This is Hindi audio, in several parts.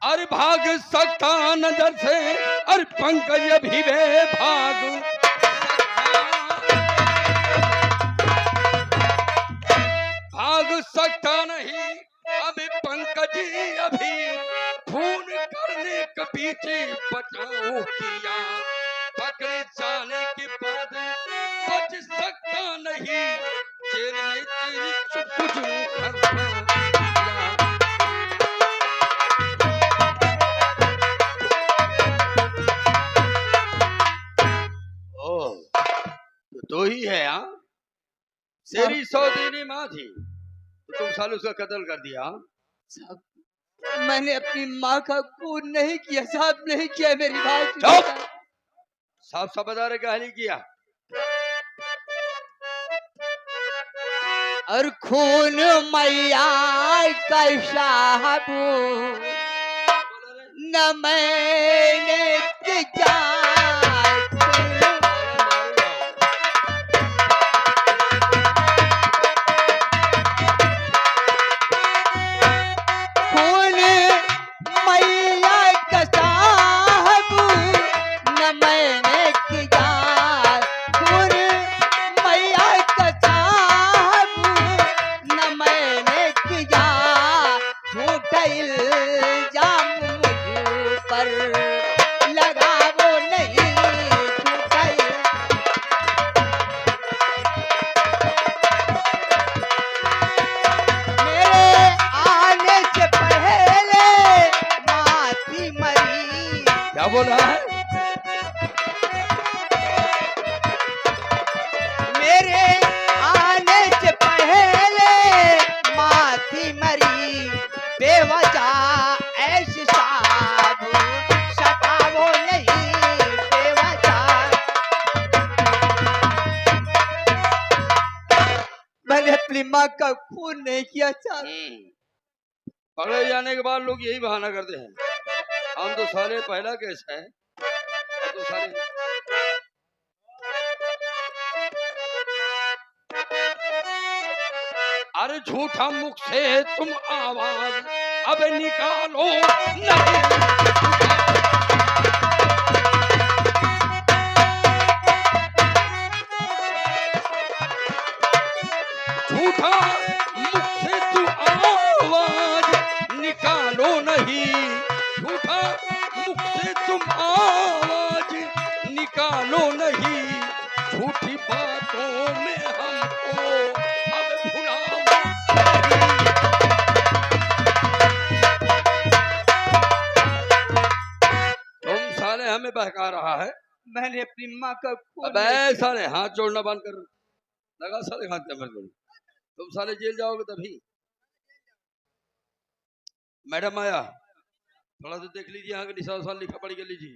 अरे भाग सकता नजर से, अरे पंकज भी वे भाग सकता नहीं। अभी पंकज अभी खून करने के पीछे बचाओ किया, पकड़े जाने के बाद बच सकता नहीं, जेल में तेरी चुप तो ही है। हाँ, तेरी सौतेली माँ थी तो तुम साल उसका कत्ल कर दिया। साहब, मैंने अपनी माँ का खून नहीं किया साहब, नहीं किया मेरी बात। साफ साफ बता रहे क्या नहीं किया। और खून मैया का साहब न मैंने किया, बोला है मेरे आने से पहले माँ थी मरी, बेवजह ऐसी साहब सताओ नहीं बेवजह। मैंने अपनी माँ का खून नहीं किया था। पकड़े जाने के बाद लोग यही बहाना करते हैं, हम तो साले पहला केस है तो साले। अरे झूठा मुख से तुम आवाज अब निकालो नहीं, झूठा मुख से तुम आवाज निकालो नहीं, झूठा मुख से तुम आवाज निकालो नहीं, झूठी बातों में हमको अब भुलाओ नहीं। तुम साले हमें बहका रहा है। मैंने अपनी माँ का खून अबे साले हाथ जोड़ना बंद कर, लगा साले हाथ कैमरे को। तुम साले जेल जाओगे तभी। मैडम आया, थोड़ा सा देख लीजिए, यहाँ का निशान साल लिखा पढ़ के लीजिए।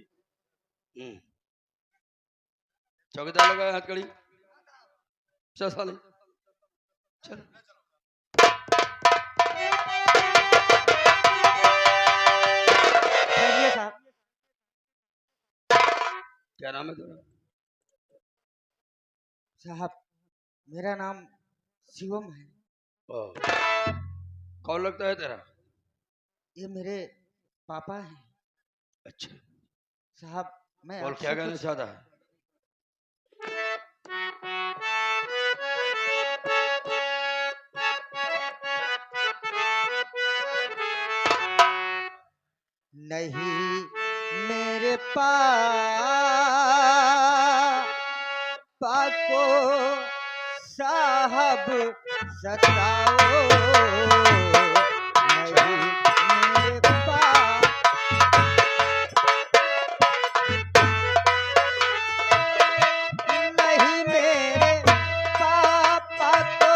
चौकीदार लगाया हाथ कड़ी, चल साले चल। साहब, क्या नाम है तेरा? साहब मेरा नाम शिवम है। कौन लगता है तेरा? ये मेरे पापा हैं। अच्छा साहब मैं बोल, क्या कहना चाहता है? नहीं मेरे पापा को साहब सताओ, नहीं मेरे नहीं मेरे पापा को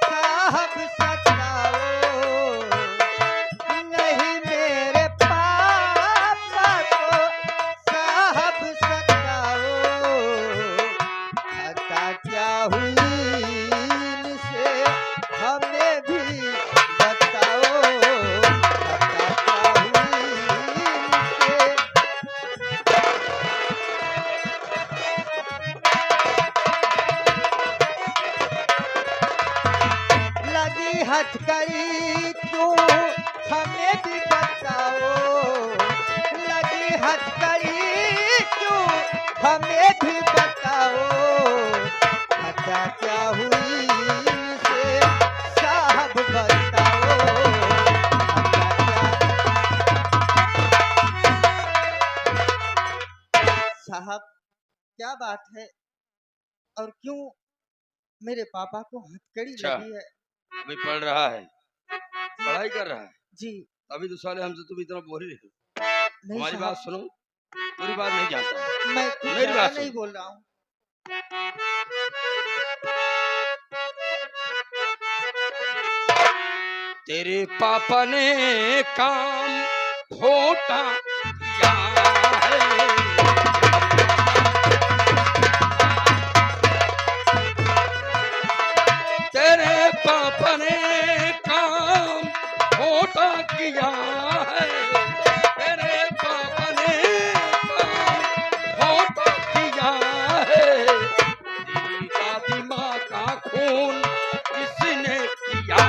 साहब सताओ, नहीं मेरे पापा को साहब सताओ, खता क्या हुई इनसे हमें भी बताओ, खता क्या हुई इनसे। लगी हथकड़ी क्यों हमें भी बताओ, लगी हथकड़ी क्यों हमें भी बताओ, खता क्या हुई से साहब बताओ, खता क्या। साहब क्या बात है और क्यों मेरे पापा को हथकड़ी अच्छा लगी है? अभी पढ़ रहा है, पढ़ाई कर रहा है, जी अभी तो साले हमसे तुम इतना बोल ही रहे हो। नहीं हमारी साहब, बात सुनो, पूरी बात नहीं जानता, मैं कुछ मेरी ज्यादा बात नहीं सुनो। बोल रहा हूँ। तेरे पापा ने काम खोटा किया है, तेरे पापा ने काम खोटा किया है, तेरे पापा ने काम खोटा किया है, तेरी दादी माँ का खून किसने किया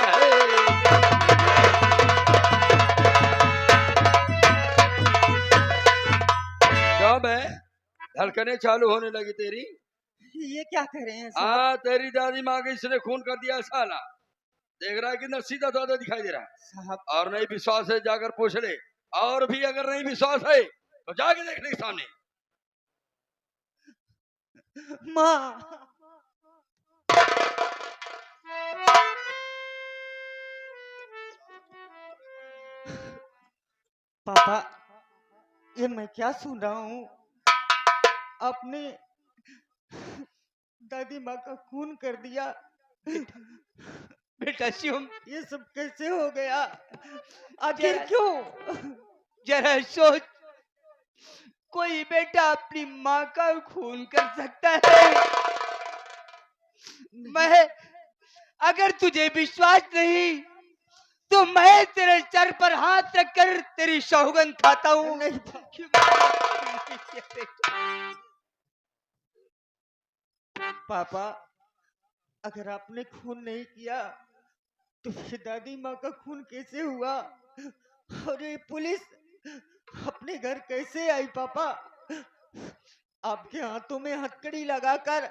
है। कब है धड़कने चालू होने लगी तेरी? ये क्या कह रहे हैं साहब? हाँ तेरी दादी माँ के इसने खून कर दिया साला, देख रहा है कितना सीधा साधा दिखाई दे रहा है। साहब और नहीं विश्वास है जाकर पूछ ले, और भी अगर नहीं विश्वास है तो जाके देख ले सामने। माँ, पापा ये मैं क्या सुन रहा हूँ? आपने दादी माँ का खून कर दिया। बेटा शिवम, ये सब कैसे हो गया? आखिर जरा क्यों? जरा सोच, कोई बेटा अपनी माँ का खून कर सकता है? मैं, अगर तुझे विश्वास नहीं तो मैं तेरे सर पर हाथ रखकर तेरी सौगंध खाता हूँ। नहीं पापा, अगर आपने खून नहीं किया तो फिर दादी माँ का खून कैसे हुआ? और ये पुलिस अपने घर कैसे आई पापा? आपके हाथों में हथकड़ी लगाकर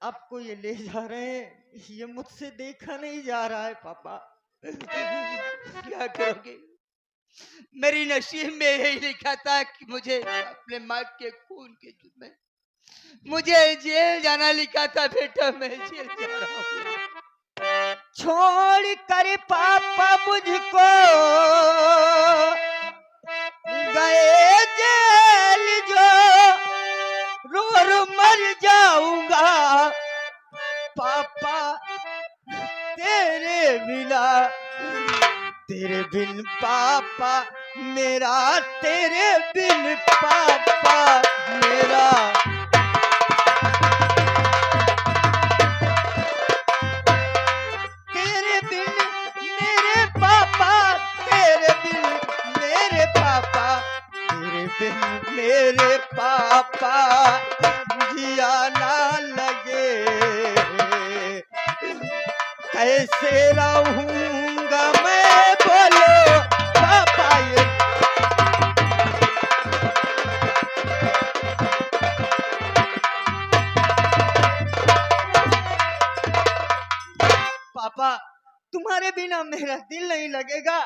आपको ये ले जा रहे हैं, ये मुझसे देखा नहीं जा रहा है पापा। क्या करोगे? मेरी नसीब में यही लिखा था कि मुझे अपने माँ के खून के जुर्म में मुझे जेल जाना लिखा था। बेटा मैं जेल जा रहा हूँ। छोड़ कर पापा मुझको गए जेल, जो रो रो मर जाऊंगा पापा तेरे बिना, तेरे बिन पापा मेरा, तेरे बिन पापा मेरा। तेरे बिन मेरे पापा, तेरे बिन मेरे पापा, तेरे बिन मेरे पापा जिया ना लगे, कैसे रहूंगा मैं बोलो पापा ये। पापा तुम्हारे बिना मेरा दिल नहीं लगेगा,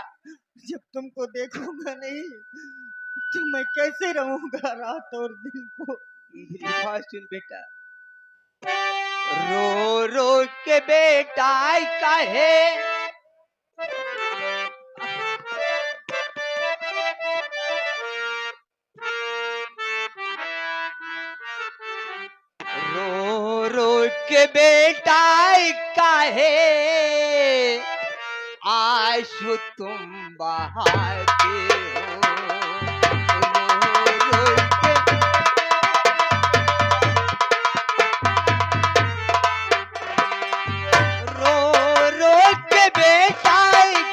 जब तुमको देखूंगा नहीं तो मैं कैसे रहूंगा रात और दिन को। मेरी बात सुन बेटा, रो रो के बेटा काहे रो रो के बेटा काहे आंसू तुम बहाते हो। रो रो के रो रो के बेटा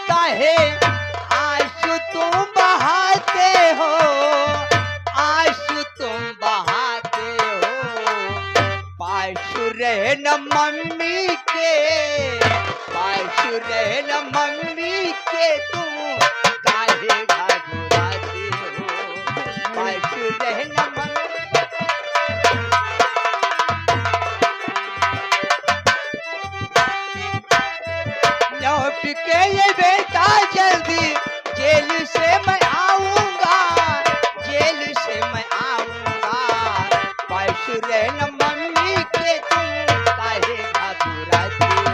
काहे आंसू तुम बहाते हो, आंसू तुम बहाते हो। पासु रहे न मम्मी के, पासु रहे न मम्मी के, तुम के ये बेटा जल्दी जेल से मैं आऊंगा, जेल से मैं आऊंगा। पास रहना मम्मी के तुम काहे घबराते हो।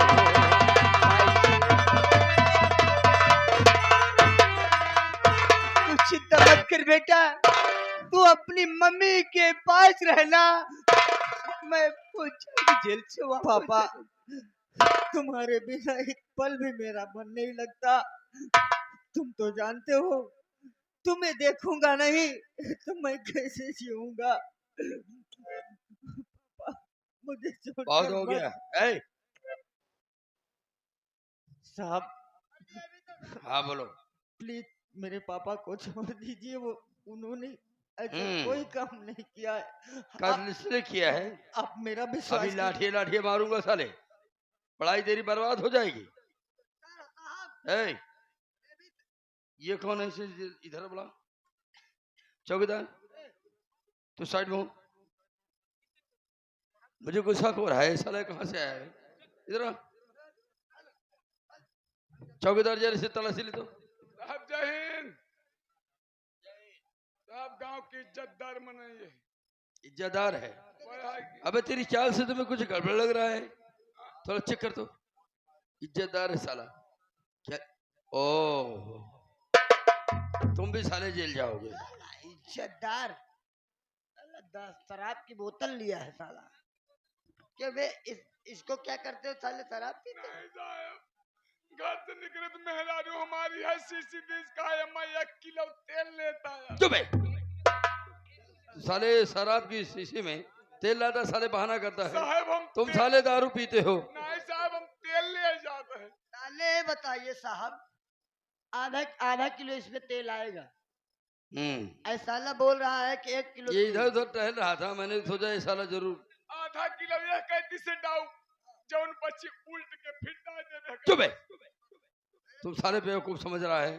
तू चिंता मत कर बेटा, तू अपनी मम्मी के पास रहना, मैं पहुंचाऊंगी जेल से वापस। पापा, तुम्हारे बिना एक पल भी मेरा मन नहीं लगता। तुम तो जानते हो, तुम्हें देखूंगा नहीं तो मैं कैसे जीऊंगा। मुझे बहुत छोड़कर हो मत। गया। ए, साहब, हाँ बोलो। प्लीज मेरे पापा को छोड़ दीजिए। वो उन्होंने ऐसा हम्म। कोई काम नहीं किया है। कर इसलिए किया है। आप मेरा अभी विश्वास कीजिए। लाठी लाठी मारूंगा साले, पढ़ाई तेरी बर्बाद हो जाएगी। ए, ये कौन है? इसे इधर बुला। चौकीदार, तू साइड में हो। मुझे गुस्सा हो रहा है, साला कहाँ से आया है? इधर आ। चौकीदार जरा से तलाशी ले तो। साहब जय हिंद। साहब गांव की इज्जतदार मनाइए। इज्जतदार है? अबे तेरी चाल से तुम्हें कुछ गड़बड़ लग रहा है, थोड़ा चेक कर तो। इज्जतदार है साला क्या? ओ, तुम भी साले जेल जाओगे। इज्जतदार साला 10 शराब की बोतल लिया है साला। क्या बे इसको क्या करते हो साले? शराब पीते हो? नहीं साहब, घर से निकले तो मेहरारू हमारी है सीसी 20 का है, मैं 1 किलो तेल लेता है। चुप है। साले शराब की शीशी में तेल लाता, साले बहाना करता है। साहब हम तुम साले दारू पीते हो। नहीं साहब, हम तेल ले जाते हैं। साले बताइए साहब, आधा किलो इसमें तेल आएगा। ऐसा साला बोल रहा है कि 1 किलो ये इधर उधर टहल रहा था, मैंने सोचा ये साला जरूर। आधा किलो ये कहती से डाउ जौन बच्ची उल्ट के फिर डाल दे। चुप है। तुम सारे बेवकूफ समझ रहा है।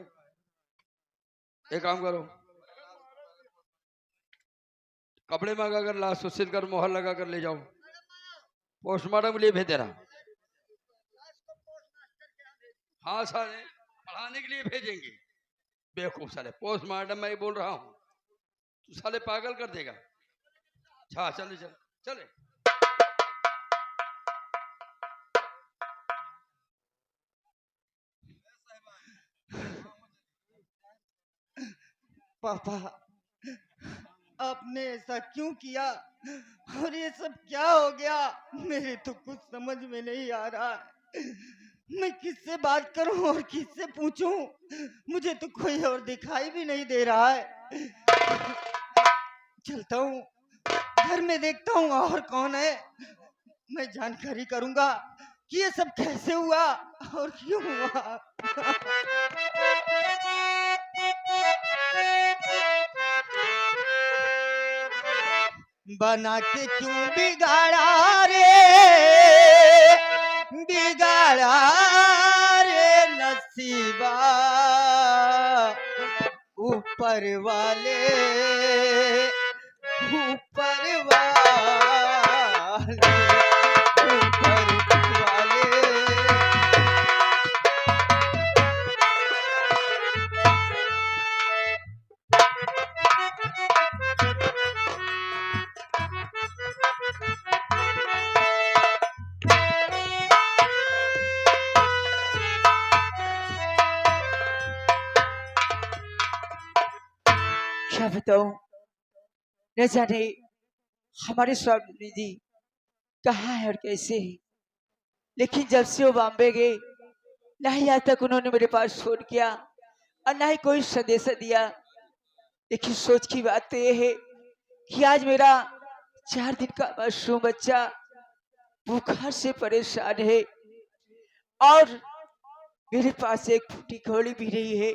एक काम करो, कपड़े मंगा कर लाश सुसिल कर मोहर लगा कर ले जाओ, पोस्टमार्टम के लिए भेज देना। हाँ साले, पढ़ाने के लिए भेजेंगे। बेवकूफ साले, पोस्टमार्टम मैं बोल रहा हूँ, तू साले पागल कर देगा। हाँ चले चल चले। पापा, आपने ऐसा क्यों किया और ये सब क्या हो गया? मेरे तो कुछ समझ में नहीं आ रहा है। मैं किससे बात करूं और किससे पूछूं? मुझे तो कोई और दिखाई भी नहीं दे रहा है। चलता हूँ घर में, देखता हूँ और कौन है। मैं जानकारी करूंगा कि ये सब कैसे हुआ और क्यों हुआ। बना के क्यों बिगाड़ा रे, बिगाड़ा रे नसीबा, ऊपर वाले, ऊपर वाले, ऊपर वाले। क्या बताऊं, न जाने हमारे स्वामी जी कहाँ है और कैसे है। लेकिन जब से वो बॉम्बे गए, ना ही आज तक उन्होंने मेरे पास फोन किया और ना ही कोई संदेश दिया। लेकिन सोच की बात तो ये है कि आज मेरा 4 दिन का मासूम बच्चा बुखार से परेशान है और मेरे पास एक फूटी कौड़ी भी नहीं है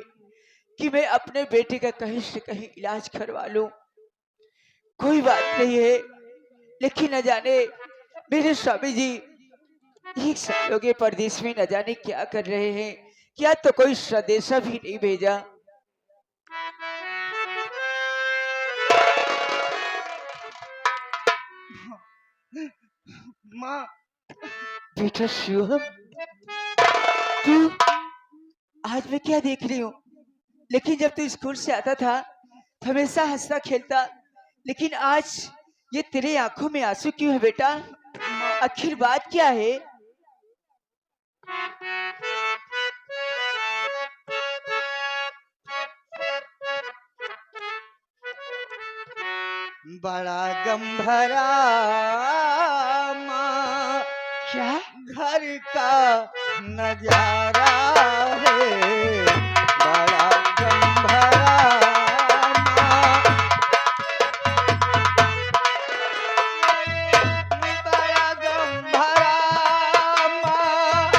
कि मैं अपने बेटे का कहीं से कहीं इलाज करवा लूं। कोई बात नहीं है, लेकिन न जाने मेरे स्वामी जी एक सालों के परदेश में न जाने क्या कर रहे हैं, क्या तो कोई संदेशा भी नहीं भेजा। माँ, बेटा शिवम, तू आज मैं क्या देख रही हूँ? लेकिन जब तू स्कूल से आता था तो हमेशा हंसता खेलता, लेकिन आज ये तेरे आंखों में आंसू क्यों है बेटा? आखिर बात क्या है? बड़ा गम भरा माँ क्या? घर का नजारा है, बड़ा गम भरा माँ, बड़ा गम भरा माँ,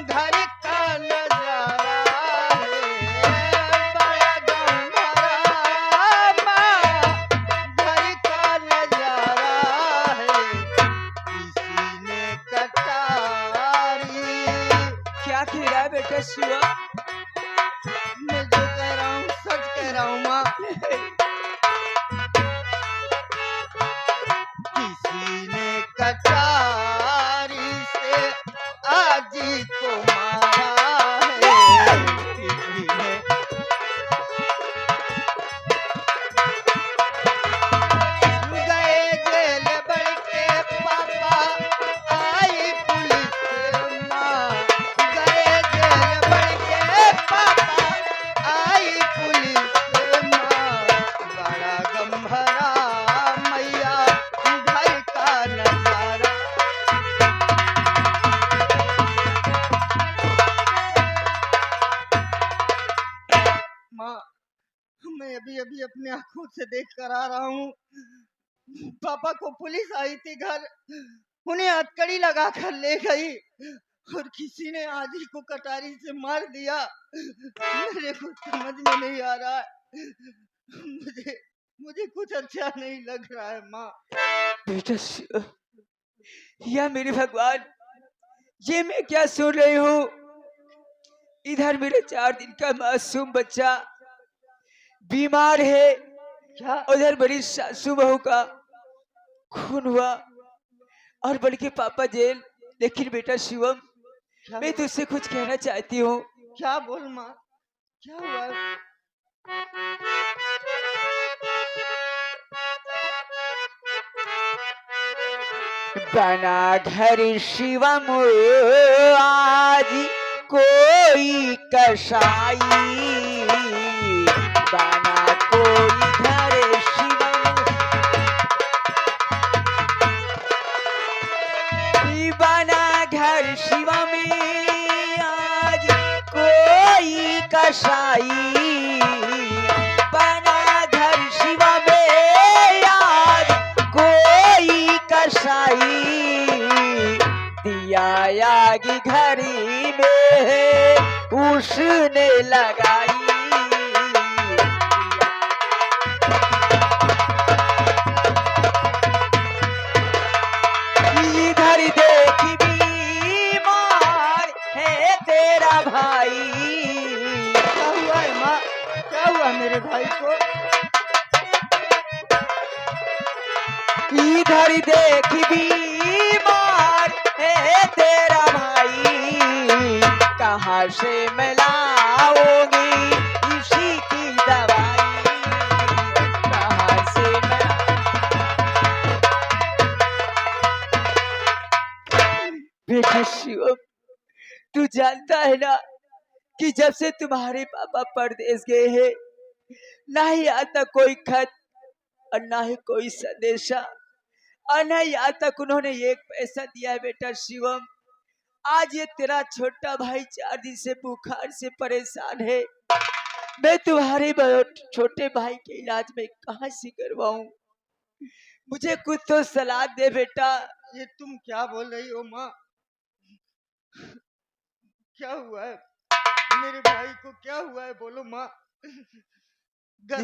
घर का नजारा है, बड़ा गम भरा माँ, घर का नजारा है, किसी ने कटारी। क्या कह रहा है बेटा शिवा? मैं जो कह रहा हूँ सच कह रहा हूँ माँ। किसी ने कटारी से आजी को मारा है, किसी ने गए जेल बढ़ के पापा, आई पुलिस माँ, गए जेल बढ़ के पापा, आई पुलिस माँ, बड़ा गम भरा मैया घर का नजारा। माँ, मैं अभी अभी अपनी आंखों से देख कर आ रहा हूँ, पापा को पुलिस आई थी घर, उन्हें हथकड़ी लगा कर ले गई और किसी ने आजी को कटारी से मार दिया। मेरे को समझ में नहीं आ रहा है, मुझे मुझे कुछ अच्छा नहीं लग रहा है माँ। बेटा शिवा, या मेरे भगवान, ये मैं क्या सुन रही हूँ? इधर मेरे 4 दिन का मासूम बच्चा बीमार है, क्या उधर बड़ी सासू बहू का खून हुआ और बल्कि पापा जेल। लेकिन बेटा शिवम, क्या मैं तुझसे कुछ कहना चाहती हूँ। क्या बोल माँ, क्या हुआ? बना घर शिवम आज कोई कसाई, बना कोई घर शिवम, बना घर शिवम आज कोई कसाई, बना घर शिवम आज कोई कसाई, दिया आग घड़ी में उसने लगाई, इधर देख बीमार है तेरा भाई। क्या हुआ है माँ, क्या हुआ मेरे भाई को? इधर देख बीमार है तेरा भाई, कहाँ से मैं लाऊंगी इसी की दवाई, कहाँ से मैं। बेटा शिवम, तू जानता है ना कि जब से तुम्हारे पापा परदेश गए हैं, ना ही आता कोई खत और ना ही कोई संदेशा, और ना ही आज तक उन्होंने एक पैसा दिया है। बेटा शिवम, आज ये तेरा छोटा भाई 4 दिन से बुखार से परेशान है, मैं तुम्हारे छोटे भाई के इलाज में कहाँ से करवाऊं? मुझे कुछ तो सलाह दे बेटा। ये तुम क्या बोल रही हो माँ? क्या हुआ है मेरे भाई को, क्या हुआ है बोलो माँ? घर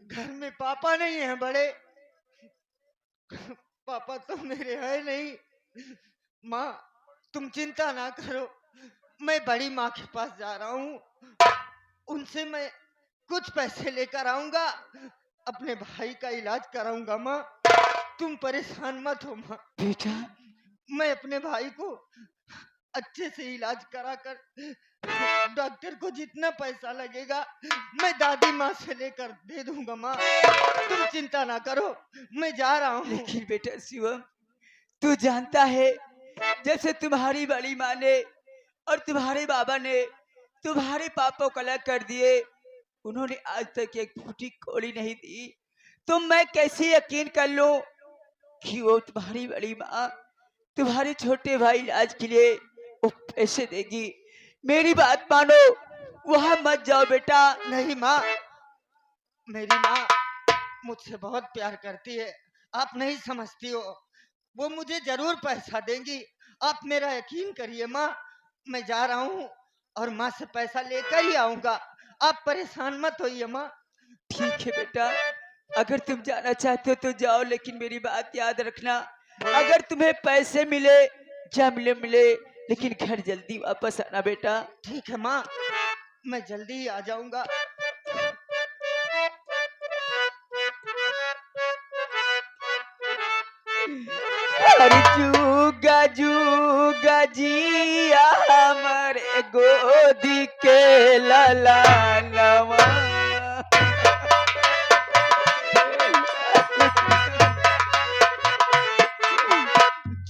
घर में पापा नहीं है बड़े, पापा तो मेरे है नहीं। माँ तुम चिंता ना करो, मैं बड़ी माँ के पास जा रहा हूँ, उनसे मैं कुछ पैसे लेकर आऊंगा, अपने भाई का इलाज कराऊंगा। माँ तुम परेशान मत हो माँ, बेटा मैं अपने भाई को अच्छे से इलाज करा कर डॉक्टर को जितना पैसा लगेगा मैं दादी माँ से लेकर दे दूंगा माँ। तुम चिंता ना करो, मैं जा रहा हूँ। लेकिन बेटा शिवम, तू जानता है जैसे तुम्हारी बड़ी माँ ने और तुम्हारे बाबा ने तुम्हारे पापा को अलग कर दिए, उन्होंने आज तक एक फूटी कौड़ी नहीं दी, तो मैं कैसे यकीन कर लूं कि वो तुम्हारी बड़ी माँ तुम्हारे छोटे भाई इलाज के लिए वो पैसे देगी। मेरी बात मानो, वहां मत जाओ बेटा। नहीं माँ, मेरी माँ मुझसे बहुत प्यार करती है, आप नहीं समझती हो। वो मुझे जरूर पैसा देंगी, आप मेरा यकीन करिए माँ। मैं जा रहा हूँ और माँ से पैसा लेकर ही आऊंगा, आप परेशान मत होइए माँ। ठीक है बेटा, अगर तुम जाना चाहते हो तो जाओ, लेकिन मेरी बात याद रखना, अगर तुम्हें पैसे मिले या मिले मिले, लेकिन घर जल्दी वापस आना बेटा। ठीक है माँ, मैं जल्दी ही आ जाऊंगा। अरे जूगा जूगा जिया हमारे गोदी के ललानवा।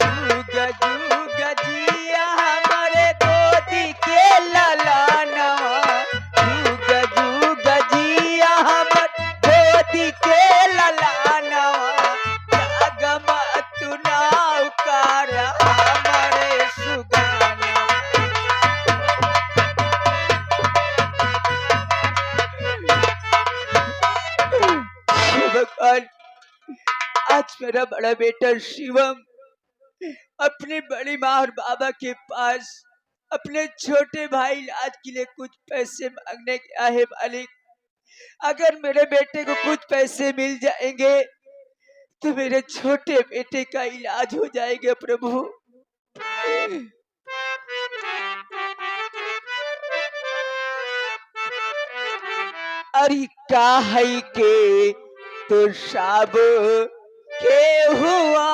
जूगा जूगा जिया हमारे गोदी के ललानवा। जूगा जूगा जिया हमारे गोदी के ललानवा। जागमा तू नाव कारा हमारे सुगाना। हे भगवान, आज मेरा बड़ा बेटा शिवम अपनी बड़ी माँ और बाबा के पास अपने छोटे भाई इलाज के लिए कुछ पैसे मांगने गया है। मालिक, अगर मेरे बेटे को कुछ पैसे मिल जाएंगे तो मेरे छोटे बेटे का इलाज हो जाएगा प्रभु। अरे काहे के तो सब के हुआ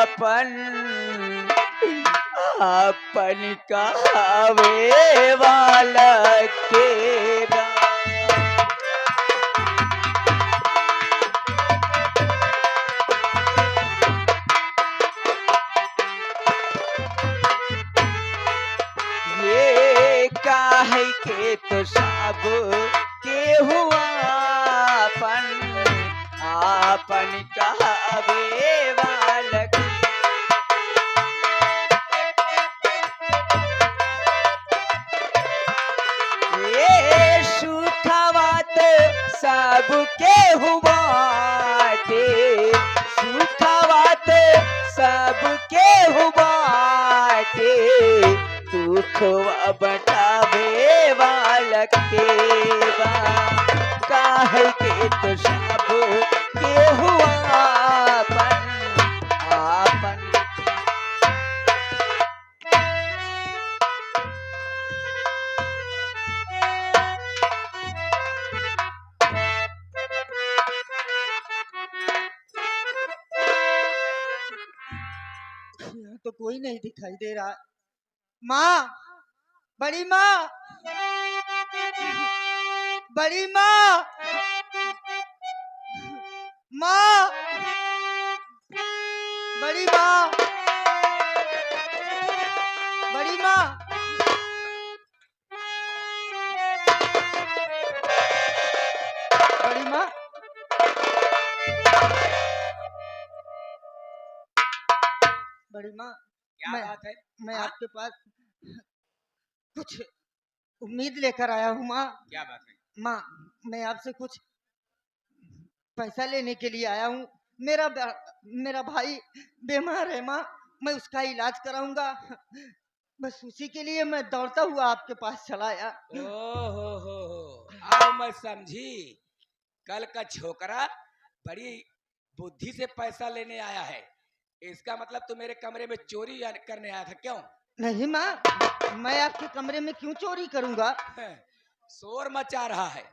अपन अपन कहावे वाला के बा। ये काहे के तो सब के हुआ अपन आपन कहावे वालक। ये सुखवा तो सब के हुआ टे, सुखवा तो सब के हुआ टे, दुखवा बटावे वालक के बा। काहे के तो सब के हुआ अपन आपन। यहाँ तो कोई नहीं दिखाई दे रहा। माँ, बड़ी माँ, बड़ी माँ, माँ, बड़ी माँ, बड़ी माँ, बड़ी माँ, बड़ी माँ, क्या मैं बात है? मैं हाँ? आपके पास कुछ उम्मीद लेकर आया हूँ माँ। क्या बात है? माँ, मैं आपसे कुछ पैसा लेने के लिए आया हूँ। मेरा भाई बीमार है माँ, मैं उसका इलाज कराऊंगा, बस उसी के लिए मैं दौड़ता हुआ आपके पास चला आया। हो अब मैं समझी, कल का छोकरा बड़ी बुद्धि से पैसा लेने आया है। इसका मतलब तू मेरे कमरे में चोरी करने आया था क्यों? नहीं माँ, मैं आपके कमरे में क्यों चोरी करूंगा? शोर मचा रहा है,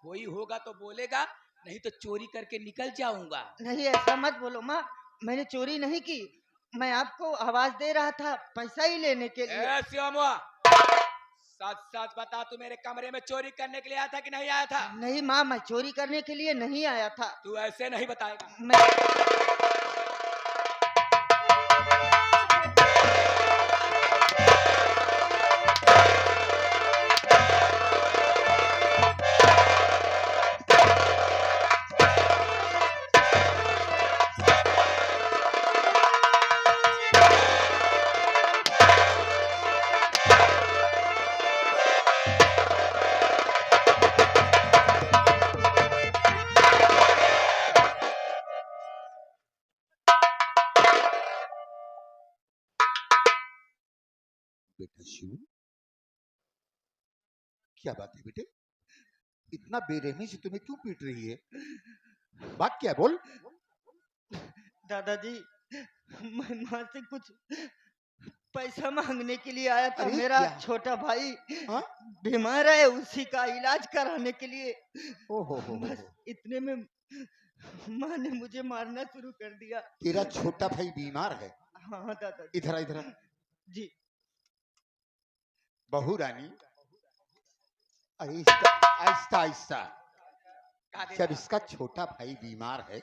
कोई होगा तो बोलेगा, नहीं तो चोरी करके निकल जाऊंगा। नहीं, ऐसा मत बोलो माँ, मैंने चोरी नहीं की। मैं आपको आवाज दे रहा था पैसा ही लेने के लिए। ए शिवमुआ, सच सच बता, तू मेरे कमरे में चोरी करने के लिए आया था कि नहीं आया था? नहीं माँ, मैं चोरी करने के लिए नहीं आया था। तू ऐसे नहीं बताएगा। मैं बेटा शिव, क्या बात है बेटे? इतना बेरहमी से तुम्हें क्यों पीट रही है? बात क्या है, बोल। दादाजी, मैं माँ से कुछ पैसा मांगने के लिए आया था। अरे मेरा क्या? छोटा भाई हाँ? बीमार है, उसी का इलाज कराने के लिए। ओ हो बस इतने में माँ ने मुझे मारना शुरू कर दिया। तेरा छोटा भाई बीमार है? हाँ दादाजी। इधर आ, इधर आ। जी। बहू रानी, अरे इसका आहिस्ता आहिस्ता। का दे जब रहा? इसका छोटा भाई बीमार है